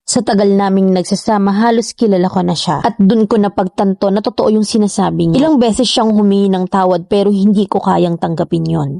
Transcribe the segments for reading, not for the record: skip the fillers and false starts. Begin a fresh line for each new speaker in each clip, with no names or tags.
Sa tagal naming nagsasama, halos kilala ko na siya. At dun ko napagtanto na totoo yung sinasabi niya. Ilang beses siyang humingi ng tawad pero hindi ko kayang tanggapin yon.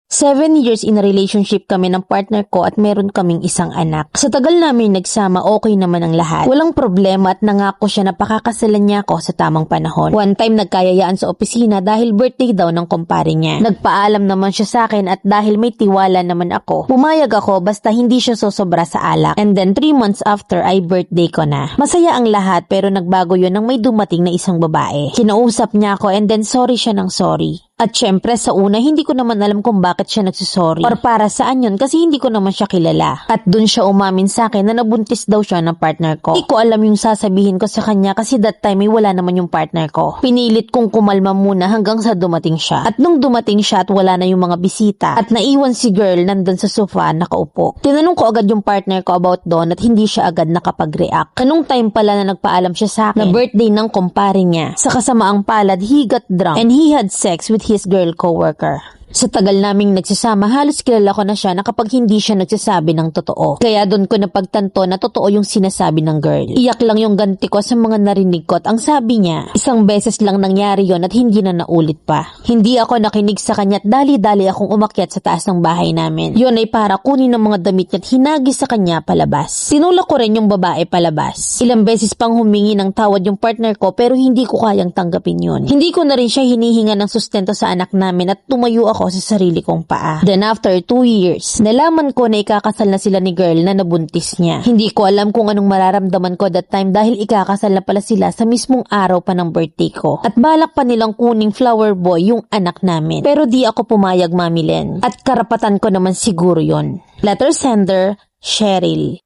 7 years in a relationship kami ng partner ko at meron kaming isang anak. Sa tagal namin nagsama, okay naman ang lahat. Walang problema at nangako siya na pakakasalan niya ako sa tamang panahon. One time nagkayayaan sa opisina dahil birthday daw ng kumpare niya. Nagpaalam naman siya sa akin at dahil may tiwala naman ako, pumayag ako basta hindi siya sosobra sa alak. And then 3 months after ay birthday ko na. Masaya ang lahat pero nagbago yun nang may dumating na isang babae. Kinausap niya ako and then sorry siya ng sorry. At syempre sa una hindi ko naman alam kung bakit siya nagsusorry or para saan yun kasi hindi ko naman siya kilala. At dun siya umamin sa akin na nabuntis daw siya ng partner ko. Hindi ko alam yung sasabihin ko sa kanya kasi that time ay wala naman yung partner ko. Pinilit kong kumalma muna hanggang sa dumating siya. At nung dumating siya at wala na yung mga bisita at naiwan si girl nandun sa sofa nakaupo. Tinanong ko agad yung partner ko about doon at hindi siya agad nakapag-react. Anong time pala na nagpaalam siya sa akin na birthday ng kumpare niya. Sa kasamaang palad, he got drunk and he had sex with his girl coworker. Sa tagal naming nagsasama, halos kilala ko na siya na kapag hindi siya nagsasabi ng totoo. Kaya doon ko napagtanto na totoo yung sinasabi ng girl. Iyak lang yung ganti ko sa mga narinig ko at ang sabi niya, isang beses lang nangyari yon at hindi na naulit pa. Hindi ako nakinig sa kanya at dali-dali akong umakyat sa taas ng bahay namin. Yun ay para kunin ng mga damit niya at hinagi sa kanya palabas. Tinulak ko rin yung babae palabas. Ilang beses pang humingi ng tawad yung partner ko pero hindi ko kayang tanggapin yun. Hindi ko na rin siya hinihinga ng sustento sa anak namin at tumayo ako sa sarili kong paa. Then after 2 years, nalaman ko na ikakasal na sila ni girl na nabuntis niya. Hindi ko alam kung anong mararamdaman ko that time dahil ikakasal na pala sila sa mismong araw pa ng birthday ko. At balak pa nilang kuning flower boy yung anak namin. Pero di ako pumayag, Mami Len. At karapatan ko naman siguro yon. Letter sender, Cheryl.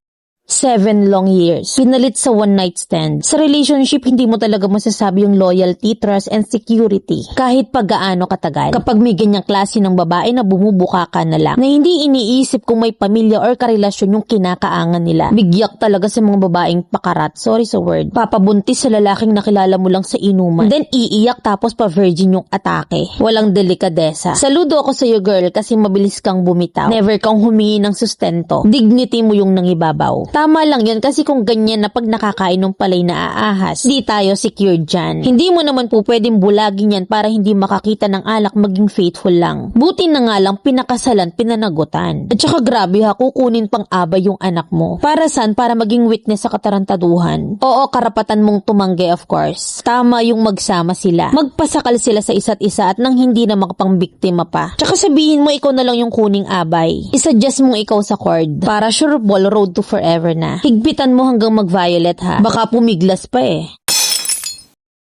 7 long years. Pinalit sa one night stand. Sa relationship, hindi mo talaga masasabi yung loyalty, trust, and security. Kahit pag gaano katagal. Kapag may ganyang klase ng babae na bumubuka ka na lang, na hindi iniisip kung may pamilya or karelasyon yung kinakaangan nila. Bigyak talaga sa mga babaeng pakarat. Sorry sa word. Papabuntis sa lalaking nakilala mo lang sa inuman. Then iiyak tapos pa-virgin yung atake. Walang delikadesa. Saludo ako sa iyo girl kasi mabilis kang bumitaw. Never kang humingi ng sustento. Dignity mo yung nangibabaw. Tama lang yun kasi kung ganyan na pag nakakain ng palay na aahas, di tayo secured dyan. Hindi mo naman po pwedeng bulagin yan para hindi makakita ng alak maging faithful lang. Buti na nga lang pinakasalan, pinanagutan. At saka grabe ha, kukunin pang abay yung anak mo. Para saan? Para maging witness sa katarantaduhan. Oo, karapatan mong tumanggi of course. Tama yung magsama sila. Magpasakal sila sa isa't isa at nang hindi na makapangbiktima pa. Tsaka sabihin mo ikaw na lang yung kuning abay. Isuggest mong ikaw sa court. Para sure ball road to forever na. Higpitan mo hanggang mag-violet ha. Baka pumiglas pa eh.